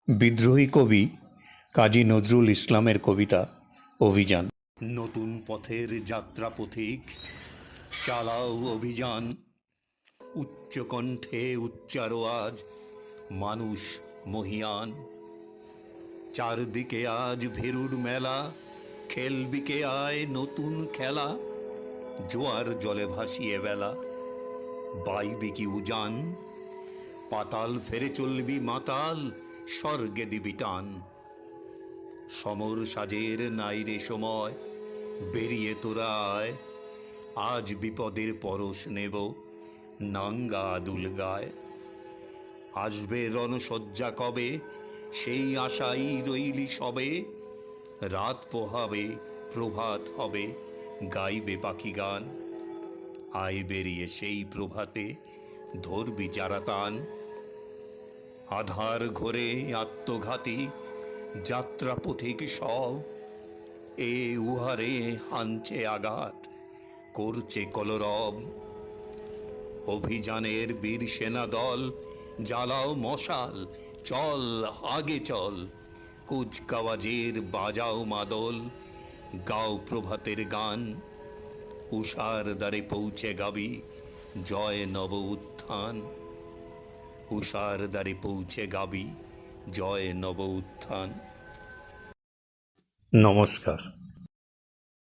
বিদ্রোহী কবি কাজী নজরুল ইসলামের কবিতা অভিযান। নতুন পথের যাত্রা পথিক, চালাও অভিযান। উচ্চকণ্ঠে উচ্চারো আজ মানুষ মহিয়ান। চারদিকে আজ ভেরুর মেলা, খেলবিকে আয় নতুন খেলা। জোয়ার জলে ভাসিয়ে বেলা, বাইবি কি উজান। পাতাল ফেরে চলবি মাতাল, স্বর্গে দিবি টান। সমর সাজের নাইরে সময়, বেরিয়ে তোরা আয়। আজ বিপদের পরশ নেব, নাঙ্গা আদুল গায়। আসবে রণসজ্জা কবে, সেই আশাই রইলি সবে। রাত পোহাবে, প্রভাত হবে, গাইবে পাখি গান। আয় বেরিয়ে সেই প্রভাতে, ধরবি যারা তান। আধার ঘোরে আত্মঘাতী যাত্রা পথিক সব, এ উহারে হানছে আঘাত, করছে কলরব। অভিযানের বীর সেনা দল, জ্বালাও মশাল, চল আগে চল। কুচকাওয়াজের বাজাও মাদল, গাও প্রভাতের গান। উষার দ্বারে পৌঁছে গাবি, জয় নব উত্থান। উষার দ্বারে পৌঁছে গাবি, জয় নব উত্থান। নমস্কার।